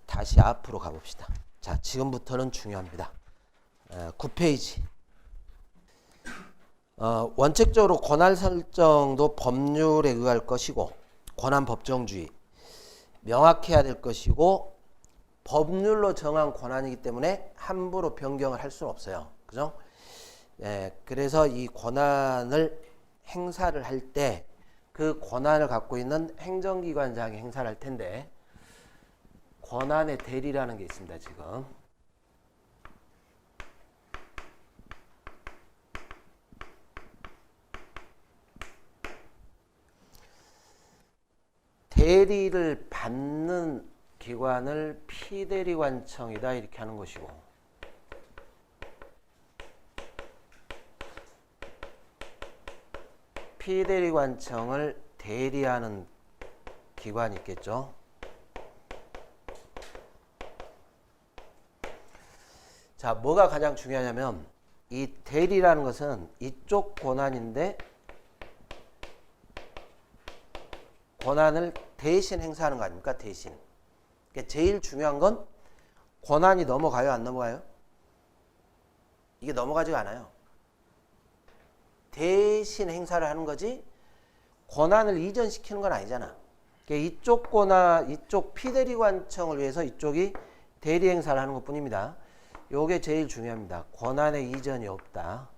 다시 앞으로 가봅시다. 자, 지금부터는 중요합니다. 9페이지. 원칙적으로 권한 설정도 법률에 의할 것이고 권한 법정주의 명확해야 될 것이고 법률로 정한 권한이기 때문에 함부로 변경을 할 수는 없어요. 그죠? 그래서 이 권한을 행사를 할 때 그 권한을 갖고 있는 행정기관장이 행사를 할 텐데 권한의 대리라는 게 있습니다. 지금 대리를 받는 기관을 피대리관청이다 이렇게 하는 것이고 피대리관청을 대리하는 기관이 있겠죠. 자, 뭐가 가장 중요하냐면 이 대리라는 것은 이쪽 권한인데 권한을 대신 행사하는 거 아닙니까? 대신. 그러니까 제일 중요한 건 권한이 넘어가요? 안 넘어가요? 이게 넘어가지가 않아요. 대신 행사를 하는 거지 권한을 이전시키는 건 아니잖아. 그러니까 이쪽 권한, 이쪽 피대리관청을 위해서 이쪽이 대리 행사를 하는 것 뿐입니다. 요게 제일 중요합니다. 권한의 이전이 없다.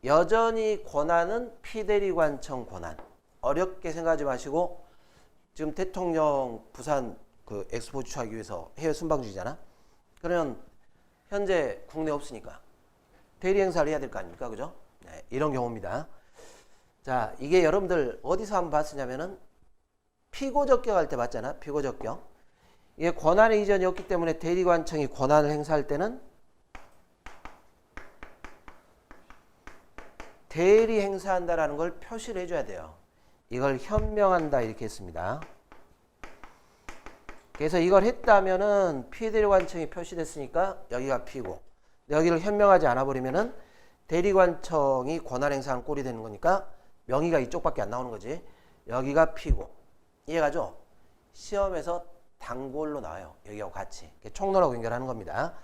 여전히 권한은 피대리관청 권한. 어렵게 생각하지 마시고 지금 대통령 부산 그 엑스포 주최하기 위해서 해외 순방주의잖아. 그러면 현재 국내 없으니까 대리 행사를 해야 될 거 아닙니까? 그죠? 네, 이런 경우입니다. 자, 이게 여러분들 어디서 한번 봤으냐면은 피고적격 할 때 봤잖아. 피고적격. 이게 권한의 이전이 없기 때문에 대리관청이 권한을 행사할 때는 대리 행사한다라는 걸 표시를 해줘야 돼요. 이걸 현명한다 이렇게 했습니다. 그래서 이걸 했다면은 피대리관청이 표시됐으니까 여기가 피고 여기를 현명하지 않아 버리면은 대리관청이 권한 행사하는 꼴이 되는 거니까 명의가 이쪽밖에 안 나오는 거지. 여기가 피고 이해가죠? 시험에서 단골로 나와요. 여기하고 같이 총론하고 연결하는 겁니다.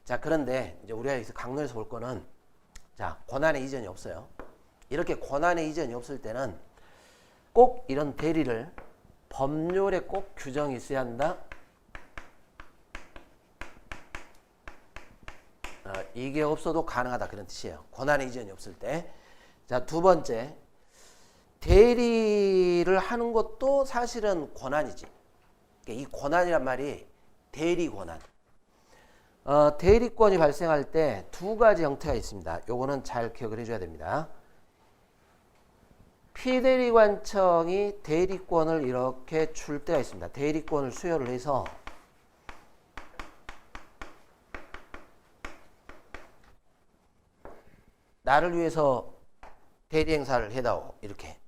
자, 그런데 이제 우리가 여기서 강론에서 볼 거는 자, 권한의 이전이 없어요. 이렇게 권한의 이전이 없을 때는 꼭 이런 대리를 법률에 꼭 규정이 있어야 한다. 이게 없어도 가능하다 그런 뜻이에요. 권한의 이전이 없을 때. 자, 두 번째, 대리를 하는 것도 사실은 권한이지. 이 권한이란 말이 대리 권한. 대리권이 발생할 때 두 가지 형태가 있습니다. 요거는 잘 기억을 해줘야 됩니다. 피대리관청이 대리권을 이렇게 줄 때가 있습니다. 대리권을 수여를 해서 나를 위해서 대리 행사를 해다오 이렇게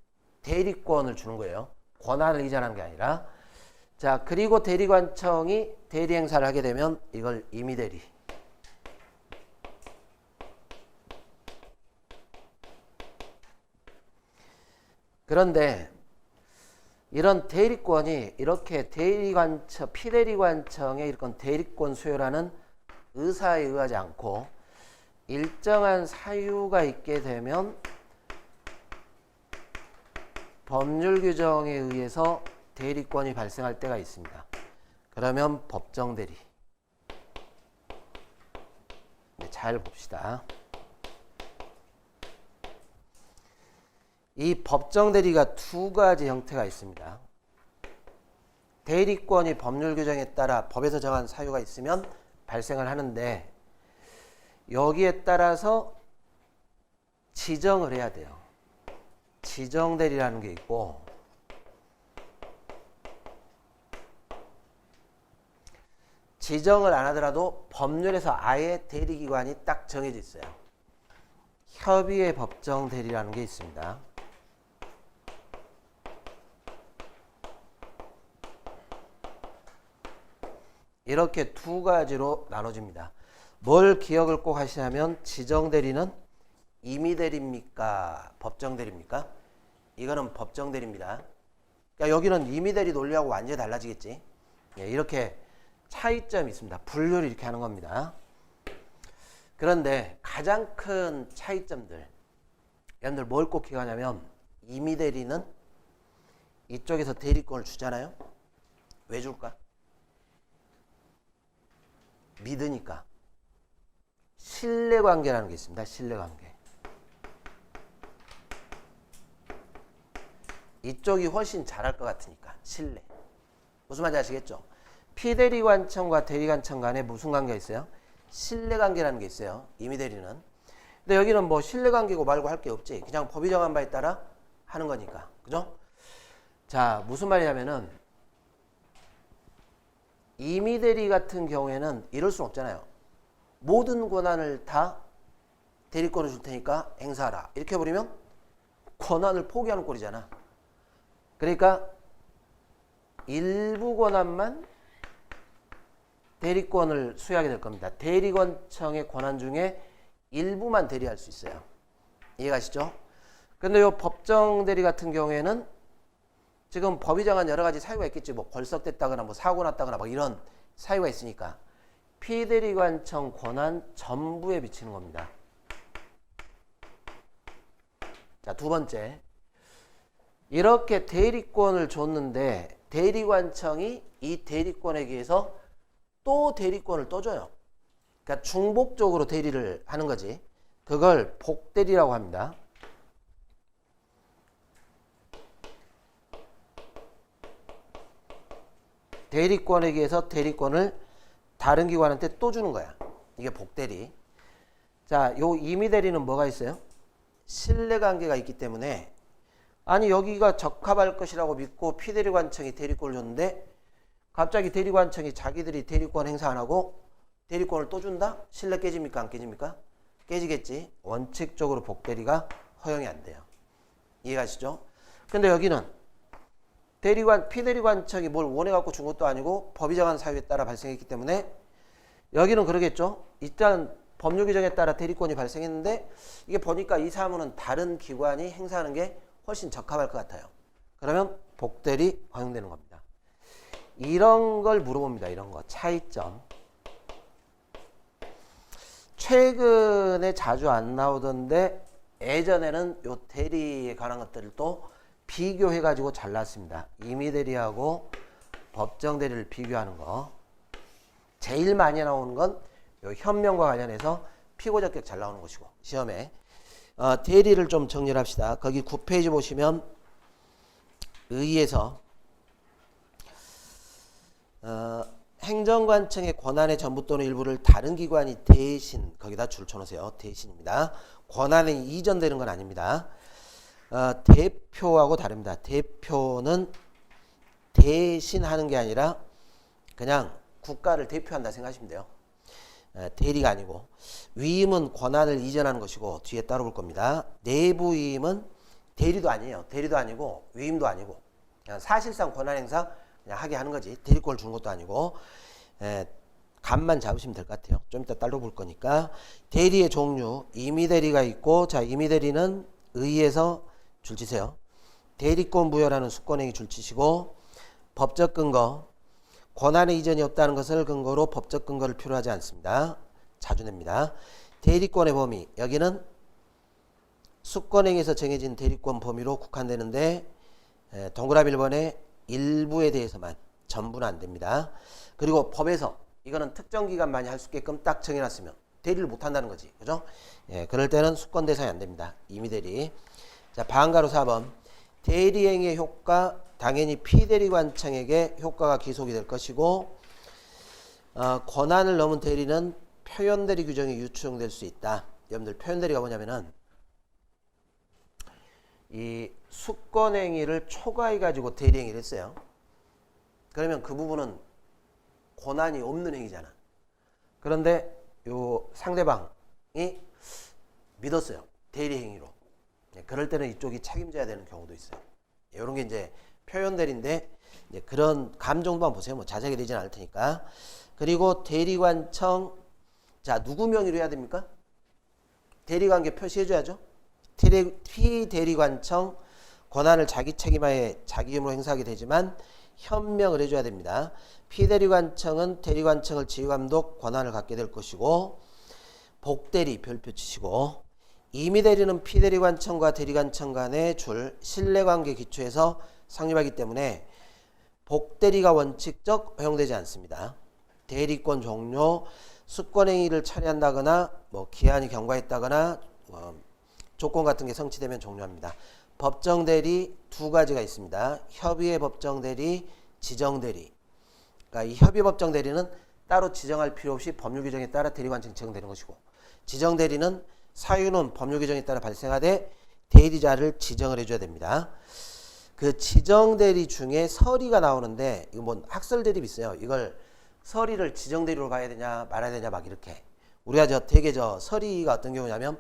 대리권을 주는 거예요. 권한을 이전하는 게 아니라. 자, 그리고 대리관청이 대리 행사를 하게 되면 이걸 임의대리. 그런데 이런 대리권이 이렇게 대리관청, 피대리관청의 이런 대리권 수여라는 의사에 의하지 않고 일정한 사유가 있게 되면 법률 규정에 의해서 대리권이 발생할 때가 있습니다. 그러면 법정대리. 네, 잘 봅시다. 이 법정대리가 두 가지 형태가 있습니다. 대리권이 법률 규정에 따라 법에서 정한 사유가 있으면 발생을 하는데 여기에 따라서 지정을 해야 돼요. 지정대리라는 게 있고 지정을 안 하더라도 법률에서 아예 대리기관이 딱 정해져 있어요. 협의의 법정대리라는 게 있습니다. 이렇게 두 가지로 나눠집니다. 뭘 기억을 꼭 하시냐면 지정대리는 임의대리입니까? 법정대리입니까? 이거는 법정대리입니다. 그러니까 여기는 임의대리 논리하고 완전히 달라지겠지. 예, 이렇게 차이점이 있습니다. 분류를 이렇게 하는 겁니다. 그런데 가장 큰 차이점들, 여러분들 뭘 꼭 기억하냐면 임의대리는 이쪽에서 대리권을 주잖아요. 왜 줄까? 믿으니까. 신뢰관계라는 게 있습니다. 신뢰관계. 이쪽이 훨씬 잘할 것 같으니까. 신뢰. 무슨 말인지 아시겠죠? 피대리관청과 대리관청 간에 무슨 관계가 있어요? 신뢰관계라는 게 있어요. 임의대리는. 근데 여기는 뭐 신뢰관계고 말고 할 게 없지. 그냥 법이 정한 바에 따라 하는 거니까. 그죠? 자, 무슨 말이냐면은 임의대리 같은 경우에는 이럴 수는 없잖아요. 모든 권한을 다 대리권을 줄 테니까 행사하라. 이렇게 해버리면 권한을 포기하는 꼴이잖아. 그러니까 일부 권한만 대리권을 수여하게 될 겁니다. 대리관청의 권한 중에 일부만 대리할 수 있어요. 이해가시죠? 근데 요 법정대리 같은 경우에는 지금 법이 정한 여러 가지 사유가 있겠지. 뭐 벌석됐다거나 뭐 사고 났다거나 뭐 이런 사유가 있으니까 피대리관청 권한 전부에 비치는 겁니다. 자, 두 번째. 이렇게 대리권을 줬는데 대리관청이 이 대리권에 의해서 또 대리권을 또 줘요. 그러니까 중복적으로 대리를 하는 거지. 그걸 복대리라고 합니다. 대리권에 의해서 대리권을 다른 기관한테 또 주는 거야. 이게 복대리. 자, 요 임의대리는 뭐가 있어요? 신뢰관계가 있기 때문에 아니 여기가 적합할 것이라고 믿고 피대리관청이 대리권을 줬는데 갑자기 대리관청이 자기들이 대리권 행사 안 하고 대리권을 또 준다? 신뢰 깨집니까? 안 깨집니까? 깨지겠지. 원칙적으로 복대리가 허용이 안 돼요. 이해가시죠? 근데 여기는 피대리관청이 뭘 원해갖고 준 것도 아니고 법이 정한 사유에 따라 발생했기 때문에 여기는 그러겠죠. 일단 법률 규정에 따라 대리권이 발생했는데 이게 보니까 이 사무는 다른 기관이 행사하는 게 훨씬 적합할 것 같아요. 그러면 복대리 허용되는 겁니다. 이런 걸 물어봅니다. 이런 거. 차이점. 최근에 자주 안 나오던데 예전에는 요 대리에 관한 것들을 또 비교해가지고 잘랐습니다. 임의대리하고 법정대리를 비교하는 거. 제일 많이 나오는 건 요 현명과 관련해서 피고적격 잘 나오는 것이고 시험에 대리를 좀 정리를 합시다. 거기 9페이지 보시면 의의에서 행정관청의 권한의 전부 또는 일부를 다른 기관이 대신 거기다 줄 쳐놓으세요. 대신입니다. 권한이 이전되는 건 아닙니다. 대표하고 다릅니다. 대표는 대신하는 게 아니라 그냥 국가를 대표한다 생각하시면 돼요. 대리가 아니고 위임은 권한을 이전하는 것이고 뒤에 따로 볼 겁니다. 내부 위임은 대리도 아니에요. 대리도 아니고 위임도 아니고 그냥 사실상 권한 행사 그냥 하게 하는 거지. 대리권을 주는 것도 아니고 감만 잡으시면 될 것 같아요. 좀 이따 따로 볼 거니까. 대리의 종류 임의대리가 있고 자 임의대리는 의의에서 줄치세요. 대리권 부여라는 수권행위 줄치시고 법적 근거 권한의 이전이 없다는 것을 근거로 법적 근거를 필요로 하지 않습니다. 자주 냅니다. 대리권의 범위 여기는 수권행위에서 정해진 대리권 범위로 국한되는데 동그라미 1번에 일부에 대해서만 전부는 안 됩니다. 그리고 법에서 이거는 특정 기간만이 할 수 있게끔 딱 정해놨으면 대리를 못한다는 거지. 그죠? 예, 그럴 때는 수권 대상이 안 됩니다. 임의대리. 자, 방가로 4번. 대리행위의 효과 당연히 피대리관청에게 효과가 기속이 될 것이고 권한을 넘은 대리는 표현대리 규정이 유추될 수 있다. 여러분들 표현대리가 뭐냐면은 이 수권행위를 초과해가지고 대리행위를 했어요. 그러면 그 부분은 권한이 없는 행위잖아. 그런데 요 상대방이 믿었어요. 대리행위로. 그럴 때는 이쪽이 책임져야 되는 경우도 있어요. 이런 게 이제 표현대리인데 이제 그런 감정도만 보세요. 뭐 자세하게 되지는 않을 테니까. 그리고 대리관청 자 누구 명의로 해야 됩니까? 대리관계 표시해줘야죠. 피대리관청 권한을 자기 책임하에 자기 힘으로 행사하게 되지만 현명을 해줘야 됩니다. 피대리관청은 대리관청을 지휘감독 권한을 갖게 될 것이고 복대리 별표 치시고 임의대리는 피대리관청과 대리관청 간의 줄 신뢰관계 기초에서 성립하기 때문에 복대리가 원칙적 허용되지 않습니다. 대리권 종료, 수권행위를 처리한다거나 기한이 경과했다거나 조건 같은 게 성취되면 종료합니다. 법정대리 두 가지가 있습니다. 협의의 법정대리, 지정대리. 그러니까 이 협의 법정대리는 따로 지정할 필요 없이 법률 규정에 따라 대리관청이 지정되는 것이고 지정대리는 사유는 법률 규정에 따라 발생하되 대리자를 지정을 해줘야 됩니다. 그 지정대리 중에 서리가 나오는데 이거 학설 대립이 있어요. 이걸 서리를 지정대리로 가야 되냐 말아야 되냐 막 이렇게 우리가 되게 서리가 어떤 경우냐면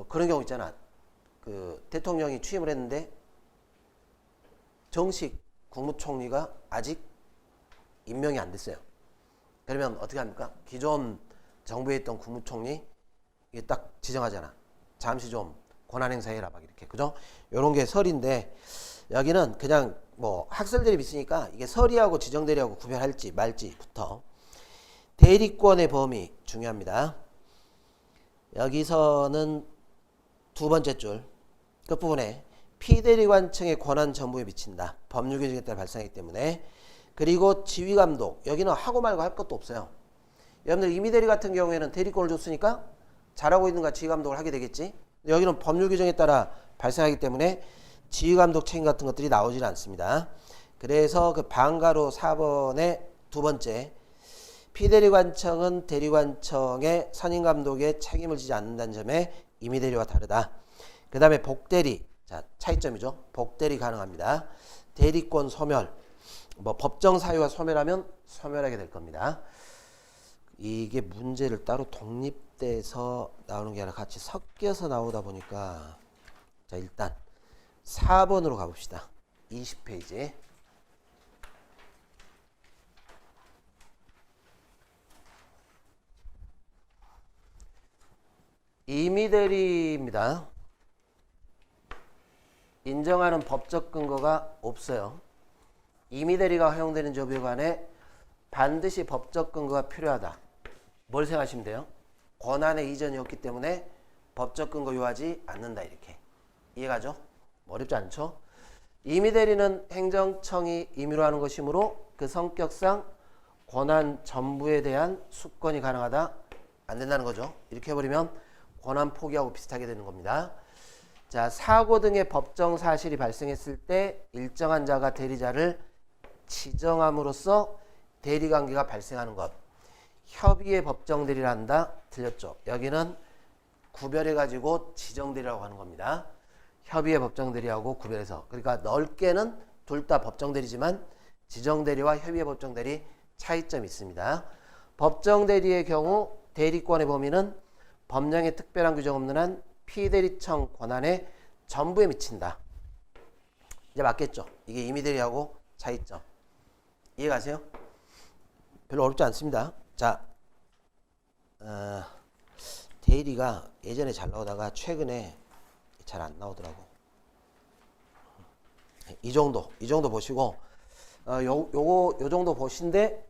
그런 경우 있잖아. 그 대통령이 취임을 했는데 정식 국무총리가 아직 임명이 안 됐어요. 그러면 어떻게 합니까? 기존 정부에 있던 국무총리 이게 딱 지정하잖아. 잠시 좀 권한 행사해라 막 이렇게 그죠? 요런 게 설인데 여기는 그냥 학설 대립이 있으니까 이게 설이하고 지정대리하고 구별할지 말지부터 대리권의 범위 중요합니다. 여기서는 두 번째 줄 끝부분에 피대리관청의 권한 전부에 미친다. 법률 규정에 따라 발생하기 때문에 그리고 지휘감독 여기는 하고 말고 할 것도 없어요. 여러분들 임의대리 같은 경우에는 대리권을 줬으니까 잘하고 있는가 지휘감독을 하게 되겠지. 여기는 법률 규정에 따라 발생하기 때문에 지휘감독 책임 같은 것들이 나오질 않습니다. 그래서 그 방가로 4번의 두 번째 피대리관청은 대리관청의 선임감독에 책임을 지지 않는다는 점에 임의대리와 다르다. 그 다음에 복대리 자 차이점이죠. 복대리 가능합니다. 대리권 소멸 법정 사유와 소멸하면 소멸하게 될 겁니다. 이게 문제를 따로 독립돼서 나오는 게 아니라 같이 섞여서 나오다 보니까 자 일단 4번으로 가봅시다. 20페이지 임의대리입니다. 인정하는 법적 근거가 없어요. 임의대리가 허용되는 조별관에 반드시 법적 근거가 필요하다. 뭘 생각하시면 돼요? 권한의 이전이었기 때문에 법적 근거 요하지 않는다 이렇게 이해가죠? 어렵지 않죠? 임의대리는 행정청이 임의로 하는 것이므로 그 성격상 권한 전부에 대한 수권이 가능하다 안 된다는 거죠. 이렇게 해버리면 권한 포기하고 비슷하게 되는 겁니다. 자, 사고 등의 법정 사실이 발생했을 때 일정한 자가 대리자를 지정함으로써 대리관계가 발생하는 것. 협의의 법정 대리를 한다. 틀렸죠. 여기는 구별해가지고 지정 대리라고 하는 겁니다. 협의의 법정 대리하고 구별해서. 그러니까 넓게는 둘 다 법정 대리지만 지정 대리와 협의의 법정 대리 차이점이 있습니다. 법정 대리의 경우 대리권의 범위는 법령에 특별한 규정 없는 한 피대리청 권한의 전부에 미친다. 이제 맞겠죠? 이게 임의대리하고 차이점. 이해가세요? 별로 어렵지 않습니다. 자, 대리가 예전에 잘 나오다가 최근에 잘 안 나오더라고. 이 정도 보시고 요 정도 보신데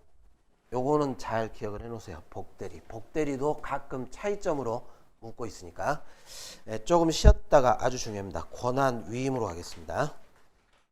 요거는 잘 기억을 해 놓으세요. 복대리도 가끔 차이점으로 묻고 있으니까 조금 쉬었다가 아주 중요합니다. 권한 위임으로 가겠습니다.